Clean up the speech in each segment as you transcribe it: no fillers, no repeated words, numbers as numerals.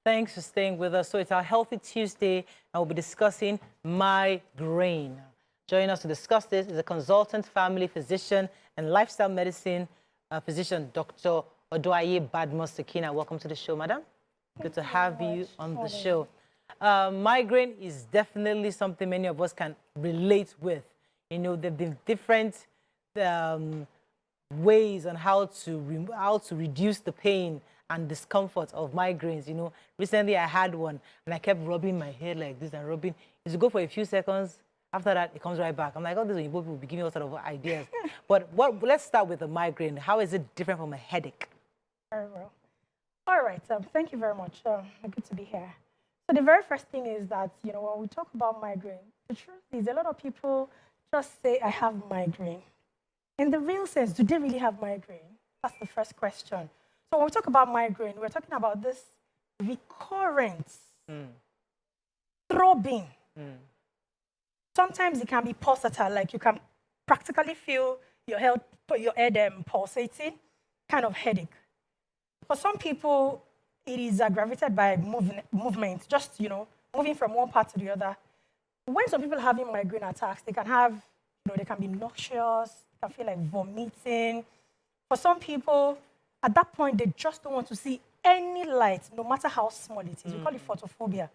Thanks for staying with us. So it's our Healthy Tuesday, and we'll be discussing migraine. Joining us to discuss this is a consultant family physician and lifestyle medicine physician, Dr. Odoaye Badmus Sakina. Welcome to the show, madam. Good to have you on the show. Migraine is definitely something many of us can relate with. You know, there have been different ways on how to reduce the pain and discomfort of migraines. You know, recently I had one and I kept rubbing my head like this and rubbing. It go for a few seconds. After that, it comes right back. I'm like, oh, these people will be giving me all sort of ideas. But let's start with the migraine. How is it different from a headache? Very well. All right. Thank you very much. Good to be here. So the very first thing is that, you know, when we talk about migraine, the truth is a lot of people just say, I have migraine. In the real sense, do they really have migraine? That's the first question. So when we talk about migraine, we're talking about this recurrent throbbing. Sometimes it can be pulsatile, like you can practically feel your head pulsating, kind of headache. For some people, it is aggravated by movement, just, you know, moving from one part to the other. When some people are having migraine attacks, they can have, you know, they can be nauseous, they can feel like vomiting. For some people, at that point, they just don't want to see any light, no matter how small it is. We call it photophobia.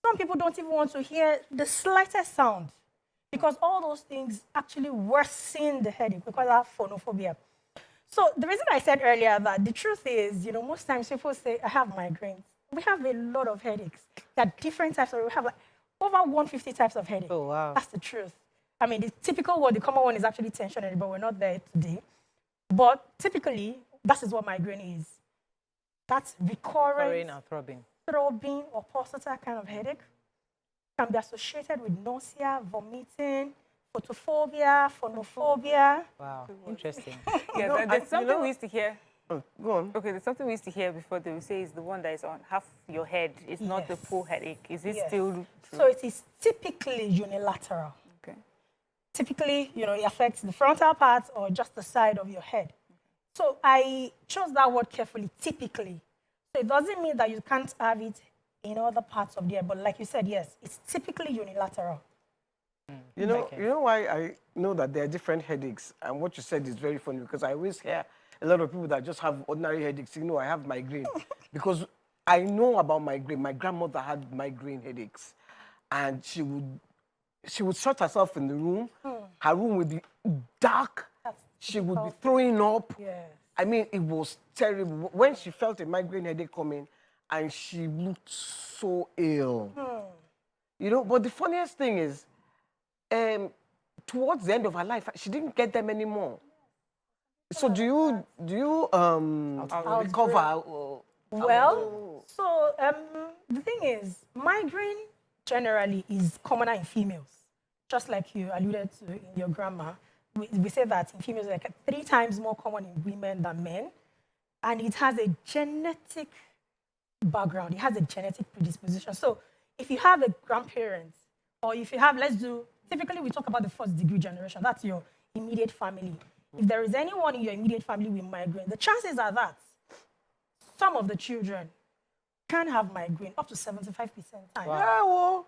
Some people don't even want to hear the slightest sound because all those things actually worsen the headache because of phonophobia. So the reason I said earlier that the truth is, you know, most times people say, I have migraines. We have a lot of headaches. There are different types of, we have like over 150 types of headache. Oh, wow. That's the truth. I mean, the typical one, the common one is actually tension headache, but we're not there today. But typically, that is what migraine is. That's recurrent and throbbing or pulsatile kind of headache. Can be associated with nausea, vomiting, photophobia, phonophobia. Wow, interesting. Yeah, there's something we used to hear. Oh, go on. Okay, there's something we used to hear before. They would say is the one that is on half your head. It's not the full headache. Is it still true? So it is typically unilateral. Okay. Typically, you know, it affects the frontal part or just the side of your head. So I chose that word carefully, typically. So it doesn't mean that you can't have it in other parts of the head, but like you said, yes, it's typically unilateral. You know why I know that there are different headaches, and what you said is very funny because I always hear a lot of people that just have ordinary headaches. You know, I have migraine because I know about migraine. My grandmother had migraine headaches, and she would shut herself in the room. Her room would be dark. She would be throwing up. Yes. I mean, it was terrible. When she felt a migraine headache coming, and she looked so ill. You know, but the funniest thing is, towards the end of her life, she didn't get them anymore. So do you recover? Well, so the thing is, migraine generally is commoner in females, just like you alluded to in your grammar. We say that in females, like 3 times more common in women than men, and it has a genetic background. It has a genetic predisposition. So if you have a grandparent, or if you have, typically we talk about the first-degree generation. That's your immediate family. If there is anyone in your immediate family with migraine, the chances are that some of the children can have migraine up to 75% time. Wow.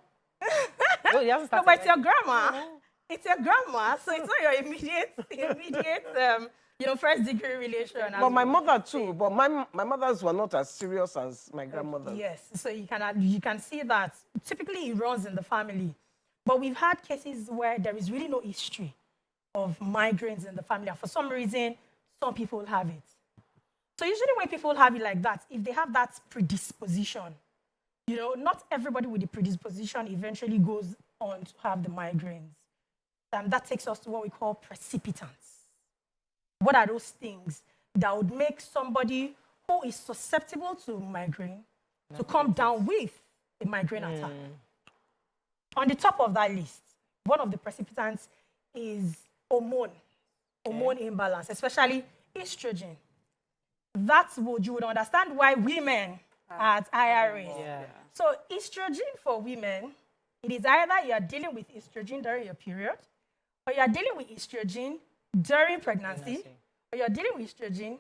No, but it's your grandma. It's your grandma, so it's not your immediate, first-degree relation. But my mother too. But my mothers were not as serious as my grandmother. Yes, so you can see that typically it runs in the family. But we've had cases where there is really no history of migraines in the family. And for some reason, some people have it. So usually when people have it like that, if they have that predisposition, you know, not everybody with the predisposition eventually goes on to have the migraines. And that takes us to what we call precipitants. What are those things that would make somebody who is susceptible to migraine to come down with a migraine attack? On the top of that list, one of the precipitants is hormone imbalance, especially estrogen. You would understand why women are at higher risk. So estrogen for women, it is either you are dealing with estrogen during your period, or you are dealing with estrogen during pregnancy, or you are dealing with estrogen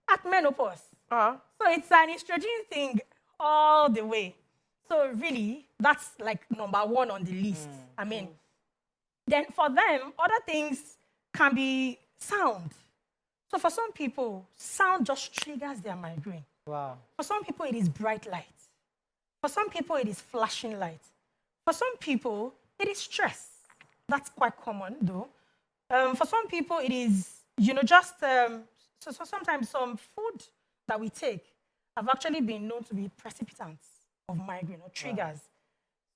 at menopause. So it's an estrogen thing all the way. So really, that's like number one on the list. I mean, then for them, other things can be sound. So for some people, sound just triggers their migraine. Wow. For some people, it is bright light. For some people, it is flashing light. For some people, it is stress. That's quite common, though. For some people, it is, just so sometimes some food that we take have actually been known to be precipitants of migraine or triggers.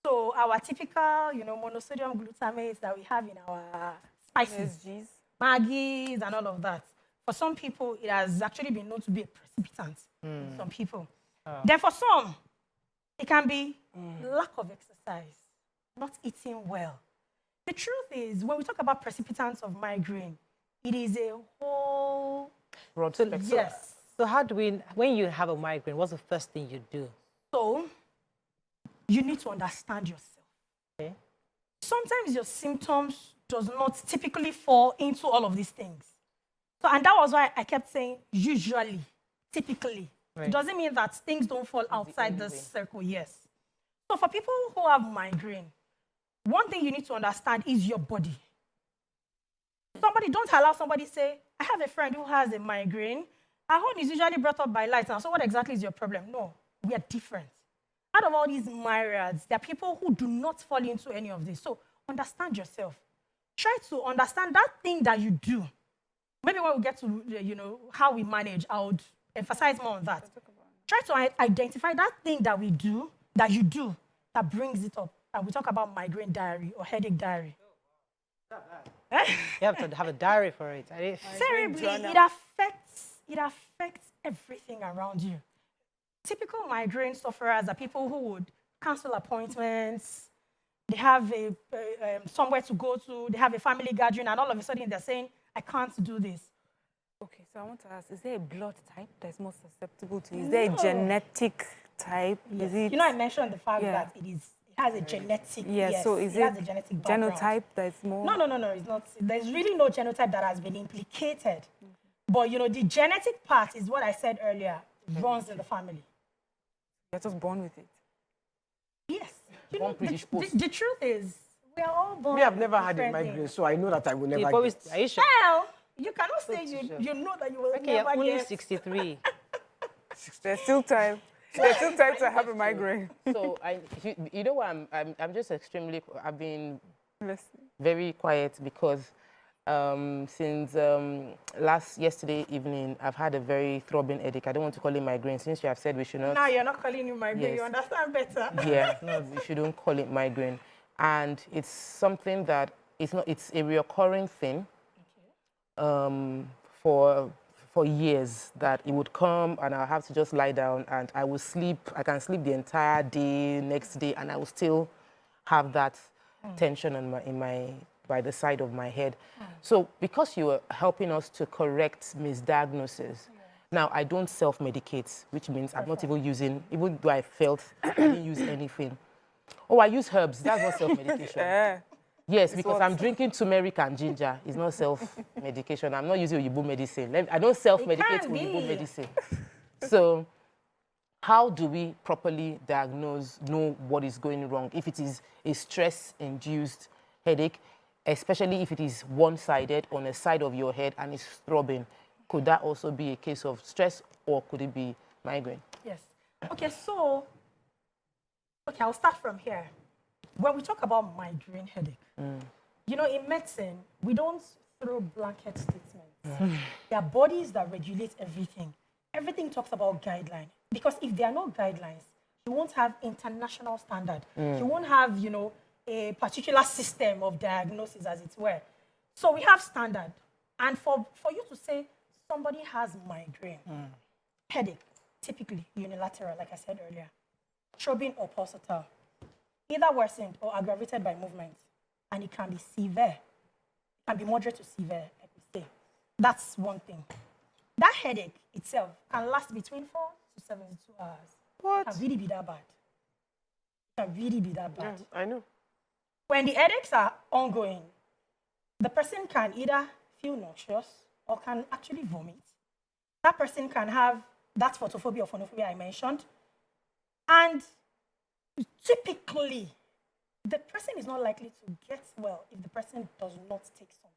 So our typical, monosodium glutamate that we have in our spices, MSGs. Maggies, and all of that. For some people, it has actually been known to be a precipitant. Some people. Then for some, it can be lack of exercise, not eating well. The truth is, when we talk about precipitants of migraine, it is a whole... Broad spectrum. Yes. So how do we, when you have a migraine, what's the first thing you do? So, you need to understand yourself. Okay. Sometimes your symptoms does not typically fall into all of these things. So, and that was why I kept saying usually, typically. Right. It doesn't mean that things don't fall outside only this way. circle, yes. So for people who have migraine, one thing you need to understand is your body. Don't allow somebody say, I have a friend who has a migraine. Our own is usually brought up by light. Now, so what exactly is your problem? No, we are different. Out of all these myriads, there are people who do not fall into any of this. So understand yourself. Try to understand that thing that you do. Maybe when we get to, how we manage, I would emphasize more on that. Try to identify that thing that you do, that brings it up. And we talk about migraine diary or headache diary. You have to have a diary for it. Terribly, it affects everything around you. Typical migraine sufferers are people who would cancel appointments, they have somewhere to go to, they have a family gathering, and all of a sudden they're saying, I can't do this. Okay, so I want to ask, is there a blood type that's more susceptible to? Is there a genetic type? Yes. Is it? I mentioned the fact that it has a genetic. Yes, so is it has a genetic background. genotype that's more? No, it's not. There's really no genotype that has been implicated. But, the genetic part is what I said earlier, runs in the family. You're just born with it. Yes. Born predisposed. The truth is, we are all born. Me, I've never with had a different migraine, things. so I know that I will never You've get always, it. are you sure? Well, you cannot say you know that you will Okay, you're never only get. 63. There's still time. There's still time to have a migraine. So you know what? I'm just extremely. I've been Yes. very quiet because since yesterday evening, I've had a very throbbing headache. I don't want to call it migraine since you have said we should not. Now you're not calling it migraine. Yes. You understand better. Yeah, no, we shouldn't call it migraine, and it's something that it's not. It's a recurring thing. For years that it would come and I'll have to just lie down and I will sleep. I can sleep the entire day, next day, and I will still have that tension by the side of my head. So because you are helping us to correct misdiagnosis, now I don't self-medicate, which means I'm not even using, even though I felt I didn't use anything. Oh, I use herbs. That's not self-medication. Yes, because I'm drinking turmeric and ginger. It's not self-medication. I'm not using Oyibo medicine. I don't self-medicate with Oyibo medicine. So how do we properly know what is going wrong? If it is a stress-induced headache, especially if it is one-sided on a side of your head and it's throbbing, could that also be a case of stress or could it be migraine? Yes. Okay, I'll start from here. When we talk about migraine headache, in medicine, we don't throw blanket statements. There are bodies that regulate everything. Everything talks about guidelines. Because if there are no guidelines, you won't have international standard. You won't have, a particular system of diagnosis, as it were. So we have standard. And for you to say somebody has migraine, headache, typically unilateral, like I said earlier, throbbing or pulsatile, either worsened or aggravated by movement, and it can be severe. It can be moderate to severe, I would say. That's one thing. That headache itself can last between 4 to 72 hours. What? It can really be that bad. It can really be that bad. Yeah, I know. When the headaches are ongoing, the person can either feel nauseous or can actually vomit. That person can have that photophobia or phonophobia I mentioned. And typically, the person is not likely to get well if the person does not take something.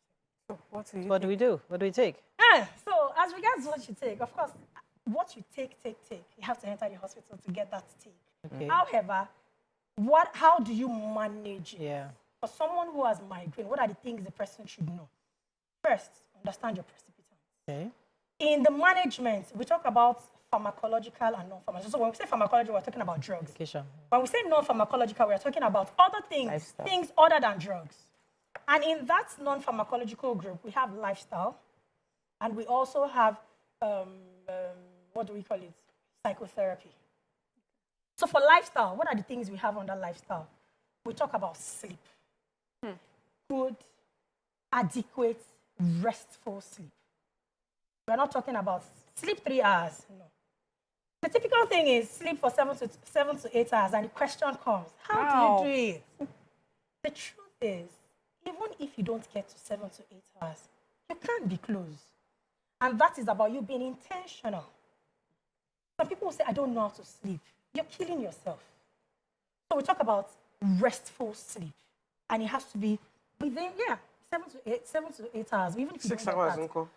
So what do you What do we do? What do we take? So as regards what you take, of course, what you take. You have to enter the hospital to get that take. Okay. However, how do you manage it? Yeah. For someone who has migraine, what are the things the person should know? First, understand your precipitants. Okay. In the management, we talk about pharmacological and non-pharmacological. So when we say pharmacology, we're talking about drugs. Medication. When we say non-pharmacological, we're talking about other things, Lifestyle. things other than drugs. And in that non-pharmacological group, we have lifestyle, and we also have, what do we call it? Psychotherapy. So for lifestyle, what are the things we have under lifestyle? We talk about sleep. Good, adequate, restful sleep. We're not talking about sleep 3 hours, no. The typical thing is sleep for 7 to 8 hours, and the question comes, how do you do it? The truth is, even if you don't get to 7 to 8 hours, you can't be close. And that is about you being intentional. Some people will say, I don't know how to sleep. You're killing yourself. So we talk about restful sleep. And it has to be within, 7 to 8 hours. Even if you 6 don't hours, get that, Uncle.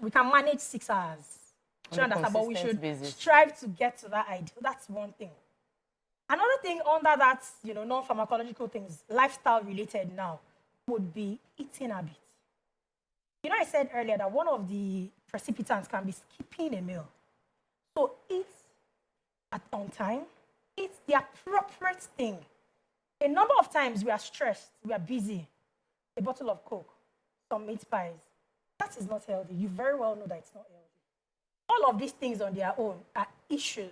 we can manage 6 hours. Do you On a understand? But we consistent should basis. strive to get to that ideal. That's one thing. Another thing under that, non-pharmacological things, lifestyle related now, would be eating habits. I said earlier that one of the precipitants can be skipping a meal. So eat on time, eat the appropriate thing. A number of times we are stressed, we are busy. A bottle of Coke, some meat pies. That is not healthy. You very well know that it's not healthy. All of these things on their own are issues.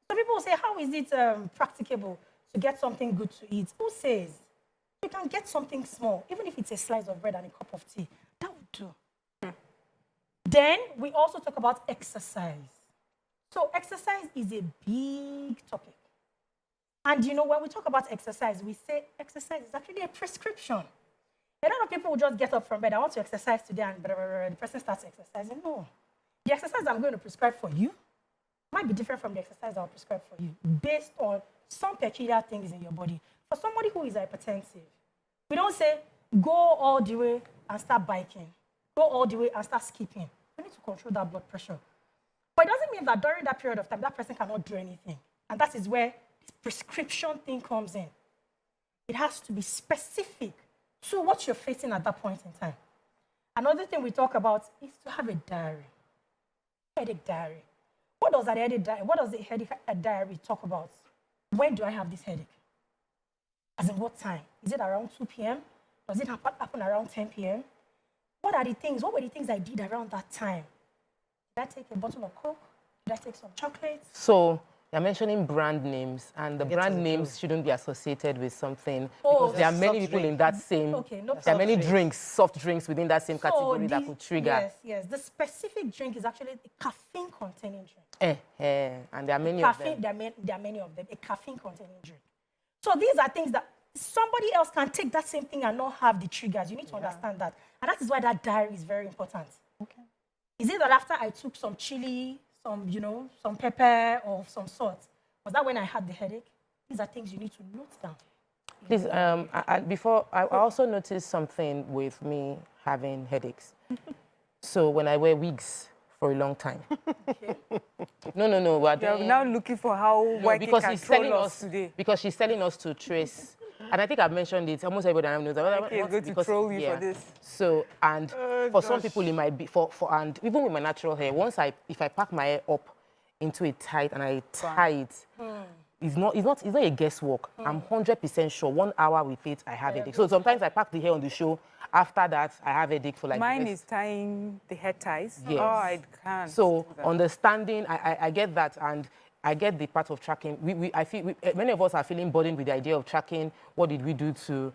Some people say, how is it practicable to get something good to eat? Who says? You can get something small, even if it's a slice of bread and a cup of tea. That would do. Then we also talk about exercise. So exercise is a big topic. And when we talk about exercise, we say exercise is actually a prescription. A lot of people will just get up from bed, I want to exercise today, and the person starts exercising. No. The exercise I'm going to prescribe for you might be different from the exercise I'll prescribe for you based on some peculiar things in your body. For somebody who is hypertensive, we don't say, go all the way and start biking. Go all the way and start skipping. You need to control that blood pressure. But it doesn't mean that during that period of time, that person cannot do anything. And that is where this prescription thing comes in. It has to be specific to what you're facing at that point in time. Another thing we talk about is to have a diary. Headache diary. What does the headache diary talk about? When do I have this headache? As in what time? Is it around 2 p.m.? Does it happen around 10 p.m.? What were the things I did around that time? Did I take a bottle of Coke? Did I take some chocolates? So you're mentioning brand names, and the brand names shouldn't be associated with something because there are many people in that same. Okay, no There are many problem. drinks, soft drinks within that same category that could trigger. Yes. The specific drink is actually a caffeine-containing drink. And there are many of them. There are many of them. A caffeine-containing drink. So these are things that somebody else can take that same thing and not have the triggers. You need to understand that. And that is why that diary is very important. Okay. Is it that after I took some chili, some pepper or some salt, was that when I had the headache? These are things you need to note down. Please, I also noticed something with me having headaches. So when I wear wigs for a long time. Okay. No. You're now looking for how white because can he's telling troll us today. Because she's telling us to trace. And I think I've mentioned it. Almost everybody knows. Okay, he's going to troll you for this. So, and for some people, it might be and even with my natural hair, if I pack my hair up into a tight and I tie it, it's not a guesswork. I'm 100% sure 1 hour with it, I have headache. So sometimes I pack the hair on the show. After that, I have headache for like. Mine is tying the hair ties. Yes. Oh, I can't. So do that. understanding, I get that, and I get the part of tracking. Many of us are feeling burdened with the idea of tracking. What did we do to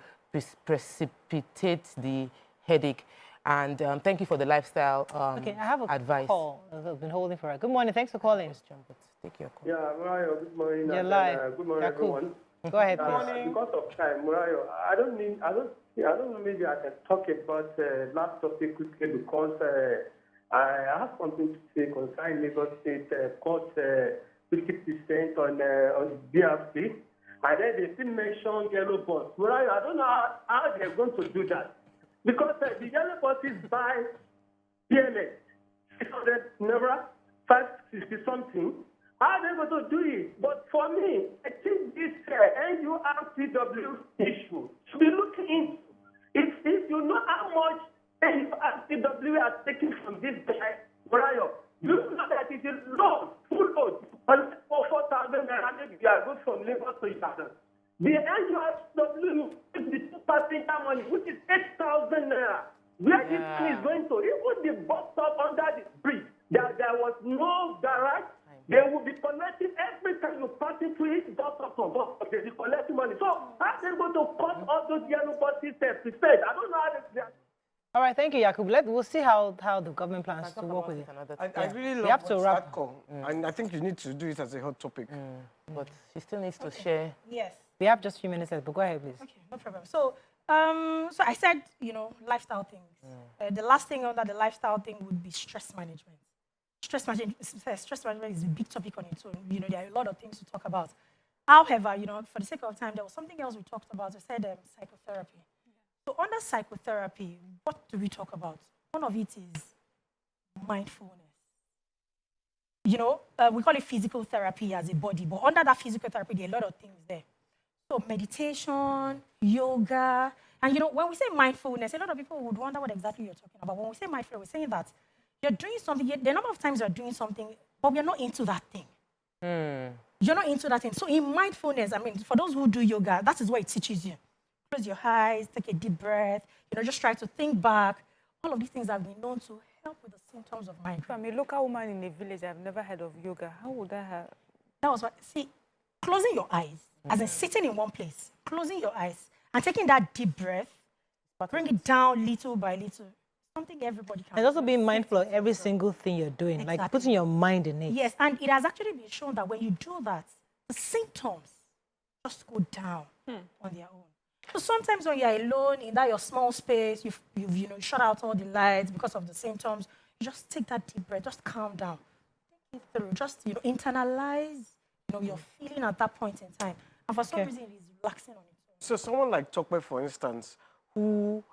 precipitate the headache? And thank you for the lifestyle Okay, I have a advice. call. I've been holding for it. Good morning. Thanks for calling. Take your call. Yeah, Murayo, good morning. You're and, live. good morning, Yaku. everyone. Go ahead, please. Because of time, Murayo, I don't know, maybe I can talk about last topic quickly because I have something to say concerning Lagos State Court 50% on BRC. And then they still mention yellow bus. Well, I don't know how they're going to do that. Because the yellow buses buy PLS, 600 naira, 560 something. How are they going to do it? But for me, I think this NURTW issue should be looking into. If you know how much NURTW has taken from this guy, Brian, you know that it is load, full load, and for 4,000 naira, maybe you are good from Lagos to Ibadan. The NURTW is the 2% money, which is 8,000 naira. Where this thing is going to, even the bus stop under the bridge, there was no garage. They will be collecting every time you pass into it, bus stop from bus stop, they will be collecting money. So how are they going to cut all those yellow buses prepared? I don't know how they. All right, thank you, Yakub. We'll see how the government plans to work with it. I really love have to what's wrap. hardcore, and I think you need to do it as a hot topic. But she still needs to share. Yes. We have just a few minutes left, but go ahead, please. Okay, no problem. So, so I said, lifestyle things. The last thing under the lifestyle thing would be stress management. Stress management is a big topic on its own. There are a lot of things to talk about. However, for the sake of time, there was something else we talked about. We said psychotherapy. So under psychotherapy, what do we talk about? One of it is mindfulness. We call it physical therapy as a body, but under that physical therapy, there are a lot of things there. So meditation, yoga, and when we say mindfulness, a lot of people would wonder what exactly you're talking about. When we say mindfulness, we're saying that you're doing something, the number of times you're doing something, but we're not into that thing. You're not into that thing. So in mindfulness, for those who do yoga, that is what it teaches you. Close your eyes, take a deep breath, just try to think back. All of these things have been known to help with the symptoms of migraine. I'm a local woman in a village. I've never heard of yoga. How would I have? That was what, see, closing your eyes, as in sitting in one place, closing your eyes, and taking that deep breath, bring it down little by little. Something everybody can. And also being mindful of every single thing you're doing, Exactly. like putting your mind in it. Yes, and it has actually been shown that when you do that, the symptoms just go down on their own. So sometimes when you're alone in that your small space, you've shut out all the lights because of the symptoms, you just take that deep breath, just calm down. Think it through, just internalize your feeling at that point in time. And for some reason, it is relaxing on its own. So someone like Tokwe, for instance, who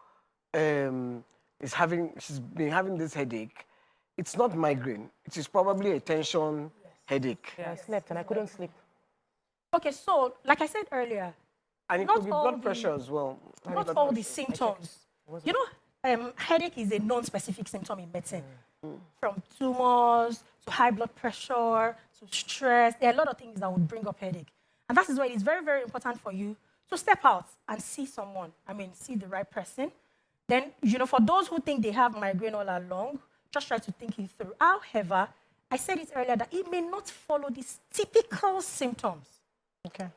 she's been having this headache, it's not migraine. It is probably a tension headache. Yeah, I slept and I couldn't sleep. Okay, so like I said earlier, And it not could be all blood pressure as well. not all the symptoms. Headache is a non-specific symptom in medicine. From tumors to high blood pressure to stress, there are a lot of things that would bring up headache. And that is why it is very, very important for you to step out and see someone. See the right person. Then, for those who think they have migraine all along, just try to think it through. However, I said it earlier that it may not follow these typical symptoms. Okay.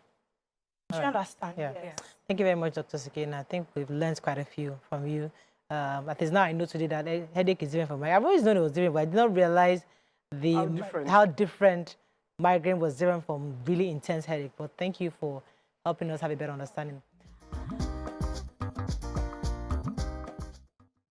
Do you understand? Yeah. Yes. Thank you very much, Dr. Sikina. I think we've learned quite a few from you. At least now I know today that headache is different from migraine. I've always known it was different, but I did not realize how different migraine was different from really intense headache. But thank you for helping us have a better understanding.